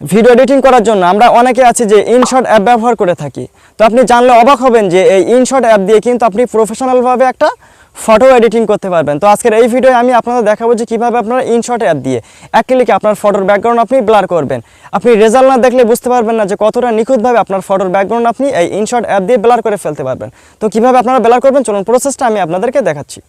Video editing করার জন্য আমরা অনেকে আছি যে ইনশট অ্যাপ ব্যবহার করে থাকি। তো আপনি জানলে অবাক হবেন যে এই ইনশট অ্যাপ দিয়ে কিন্তু আপনি প্রফেশনালভাবে একটা ফটো এডিটিং করতে পারবেন। তো আজকের এই ভিডিওয়ে আমি আপনাদের দেখাবো যে কীভাবে আপনারা ইনশট অ্যাপ দিয়ে এক ক্লিকে আপনার ফটোর ব্যাকগ্রাউন্ড আপনি ব্লার করবেন। আপনি রেজাল্ট না দেখলে বুঝতে পারবেন না যে কতটা নিখুঁতভাবে আপনার ফটোর ব্যাকগ্রাউন্ড আপনি এই ইনশট অ্যাপ দিয়ে ব্লার করে ফেলতে পারবেন। তো কীভাবে আপনারা ব্লার করবেন চলুন প্রসেসটা আমি আপনাদেরকে দেখাচ্ছি।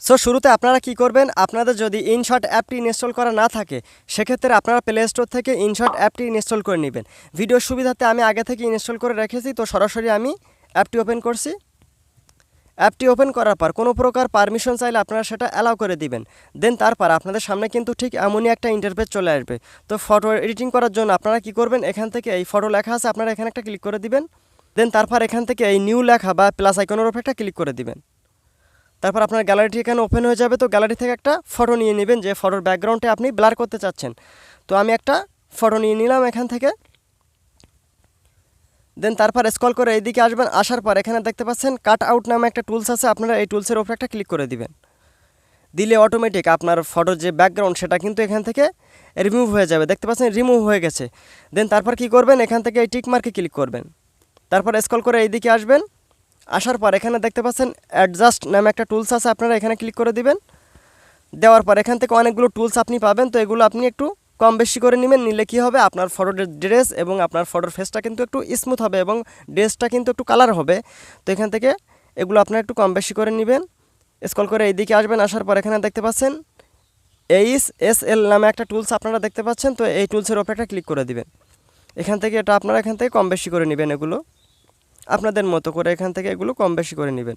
সো শুরুতে আপনারা কি করবেন, আপনাদের যদি ইনশট অ্যাপটি ইনস্টল করা না থাকে সেক্ষেত্রে আপনারা প্লে স্টোর থেকে ইনশট অ্যাপটি ইনস্টল করে নেবেন। ভিডিওর সুবিধাতে আমি আগে থেকে ইনস্টল করে রেখেছি, তো সরাসরি আমি অ্যাপটি ওপেন করছি। অ্যাপটি ওপেন করার পর কোনো প্রকার পারমিশন চাইলে আপনারা সেটা অ্যালাউ করে দিবেন। দেন তারপর আপনাদের সামনে কিন্তু ঠিক এমনই একটা ইন্টারফেস চলে আসবে। তো ফটো এডিটিং করার জন্য আপনারা কি করবেন, এখান থেকে এই ফটো লেখা আছে আপনারা এখানে একটা ক্লিক করে দিবেন। দেন তারপর এখান থেকে এই নিউ লেখা বা প্লাস আইকনের উপর একটা ক্লিক করে দিবেন। তারপর আপনার গ্যালারিটি এখানে ওপেন হয়ে যাবে। তো গ্যালারি থেকে একটা ফটো নিয়ে নেবেন যে ফটোর ব্যাকগ্রাউন্ডে আপনি ব্লার করতে চাচ্ছেন। তো আমি একটা ফটো নিয়ে নিলাম এখান থেকে। দেন তারপর স্ক্রল করে এইদিকে আসবেন, আসার পর এখানে দেখতে পাচ্ছেন কাট আউট নামে একটা টুলস আছে, আপনারা এই টুলসের ওপর একটা ক্লিক করে দিবেন। দিলে অটোমেটিক আপনার ফটোর যে ব্যাকগ্রাউন্ড সেটা কিন্তু এখান থেকে রিমুভ হয়ে যাবে। দেখতে পাচ্ছেন রিমুভ হয়ে গেছে। দেন তারপর কি করবেন, এখান থেকে এই টিক মার্কে ক্লিক করবেন। তারপর স্ক্রল করে এইদিকে আসবেন, আসার পর এখানে দেখতে পাচ্ছেন অ্যাডজাস্ট নামে একটা টুলস আছে, আপনারা এখানে ক্লিক করে দিবেন। দেওয়ার পর এখান থেকে অনেকগুলো টুলস আপনি পাবেন। তো এগুলো আপনি একটু কম বেশি করে নেবেন। নিলে কী হবে, আপনার ফটোর ড্রেস এবং আপনার ফটোর ফেসটা কিন্তু একটু স্মুথ হবে এবং ড্রেসটা কিন্তু একটু কালার হবে। তো এখান থেকে এগুলো আপনারা একটু কম বেশি করে নেবেন। স্ক্রল করে এইদিকে আসবেন, আসার পর এখানে দেখতে পাচ্ছেন ASL নামে একটা টুলস আপনারা দেখতে পাচ্ছেন। তো এই টুলসের ওপর একটা ক্লিক করে দিবেন। এখান থেকে এটা আপনারা এখান থেকে কম বেশি করে নেবেন, এগুলো আপনাদের মতো করে এখান থেকে এগুলো কম বেশি করে নেবেন।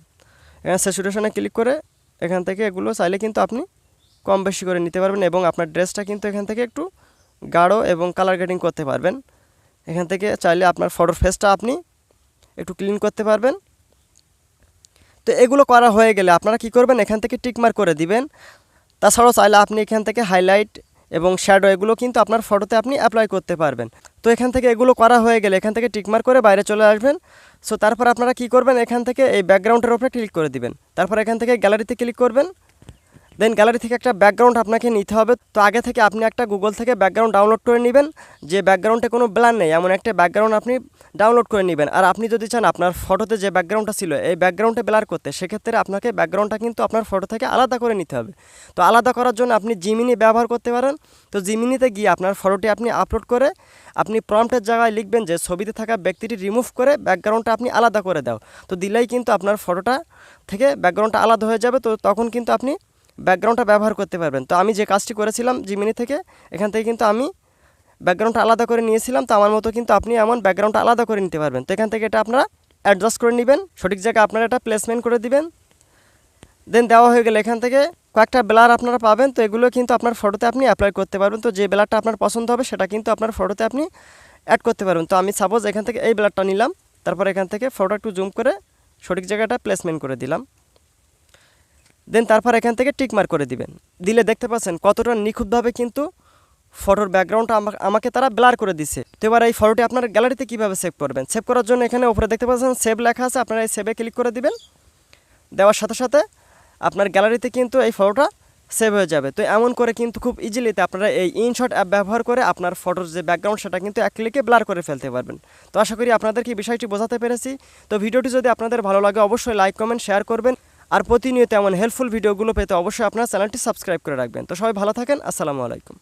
এখানে স্যাচুরেশনে ক্লিক করে এখান থেকে এগুলো চাইলে কিন্তু আপনি কম বেশি করে নিতে পারবেন এবং আপনার ড্রেসটা কিন্তু এখান থেকে একটু গাঢ় এবং কালার গ্রেডিং করতে পারবেন। এখান থেকে চাইলে আপনার ফটোর ফেসটা আপনি একটু ক্লিন করতে পারবেন। তো এগুলো করা হয়ে গেলে আপনারা কি করবেন, এখান থেকে টিকমার্ক করে দিবেন। তাছাড়াও চাইলে আপনি এখান থেকে হাইলাইট এবং শ্যাডো এগুলো কিন্তু আপনার ফটোতে আপনি অ্যাপ্লাই করতে পারবেন। তো এখান থেকে এগুলো করা হয়ে গেলে এখান থেকে টিকমার্ক করে বাইরে চলে আসবেন। সো তারপর আপনারা কি করবেন, এখান থেকে এই ব্যাকগ্রাউন্ডের উপরে ক্লিক করে দিবেন। তারপর এখান থেকে গ্যালারিতে ক্লিক করবেন। দেন গ্যালারি থেকে একটা ব্যাকগ্রাউন্ড আপনাকে নিতে হবে। তো আগে থেকে আপনি একটা গুগল থেকে ব্যাকগ্রাউন্ড ডাউনলোড করে নেবেন, যে ব্যাকগ্রাউন্ডে কোনো ব্লার নেই এমন একটা ব্যাকগ্রাউন্ড আপনি ডাউনলোড করে নেবেন। আর আপনি যদি চান আপনার ফটোতে যে ব্যাকগ্রাউন্ডটা ছিল এই ব্যাকগ্রাউন্ডে ব্লার করতে, সেক্ষেত্রে আপনাকে ব্যাকগ্রাউন্ডটা কিন্তু আপনার ফটো থেকে আলাদা করে নিতে হবে। তো আলাদা করার জন্য আপনি জিমিনি ব্যবহার করতে পারেন। তো জিমিনিতে গিয়ে আপনার ফটোটি আপনি আপলোড করে আপনি প্রম্পটের জায়গায় লিখবেন যে ছবিতে থাকা ব্যক্তিটি রিমুভ করে ব্যাকগ্রাউন্ডটা আপনি আলাদা করে দাও। তো দিলেই কিন্তু আপনার ফটোটা থেকে ব্যাকগ্রাউন্ডটা আলাদা হয়ে যাবে। তো তখন কিন্তু আপনি ব্যাকগ্রাউন্ডটা ব্যবহার করতে পারবেন। তো আমি যে কাজটি করেছিলাম জিমিনি থেকে, এখান থেকে কিন্তু আমি ব্যাকগ্রাউন্ডটা আলাদা করে নিয়েছিলাম। তো আমার মতো কিন্তু আপনি এমন ব্যাকগ্রাউন্ডটা আলাদা করে নিতে পারবেন। তো এখান থেকে এটা আপনারা অ্যাডজাস্ট করে নেবেন, সঠিক জায়গায় আপনারা এটা প্লেসমেন্ট করে দিবেন। দেন দেওয়া হয়ে গেলে এখান থেকে কয়েকটা ব্লার আপনারা পাবেন। তো এগুলো কিন্তু আপনার ফটোতে আপনি অ্যাপ্লাই করতে পারবেন। তো যে ব্লারটা আপনার পছন্দ হবে সেটা কিন্তু আপনার ফটোতে আপনি অ্যাড করতে পারবেন। তো আমি সাপোজ এখান থেকে এই ব্লারটা নিলাম, তারপর এখান থেকে ফটো একটু জুম করে সঠিক জায়গাটা প্লেসমেন্ট করে দিলাম। দেন তারপর এখান থেকে টিক মার্ক করে দিবেন। দিলে দেখতে পাচ্ছেন কতটা নিখুঁতভাবে কিন্তু ফটোর ব্যাকগ্রাউন্ডটা আমাকে তারা ব্লার করে দিছে। তো এবার এই ফটোটি আপনার গ্যালারিতে কীভাবে সেভ করবেন, সেভ করার জন্য এখানে উপরে দেখতে পাচ্ছেন সেভ লেখা আছে, আপনারা এই সেভে ক্লিক করে দিবেন। দেওয়ার সাথে সাথে আপনার গ্যালারিতে কিন্তু এই ফটোটা সেভ হয়ে যাবে। তো এমন করে কিন্তু খুব ইজিলিতে আপনারা এই ইনশট অ্যাপ ব্যবহার করে আপনার ফটোর যে ব্যাকগ্রাউন্ড সেটা কিন্তু এক ক্লিকে ব্লার করে ফেলতে পারবেন। তো আশা করি আপনাদেরকে এই বিষয়টি বোঝাতে পেরেছি। তো ভিডিওটি যদি আপনাদের ভালো লাগে অবশ্যই লাইক কমেন্ট শেয়ার করবেন। আর প্রতিনিয়ত এমন হেল্পফুল ভিডিওগুলো পেতে অবশ্যই আপনার চ্যানেলটি সাবস্ক্রাইব করে রাখবেন। তো সবাই ভালো থাকেন, আসসালামু আলাইকুম।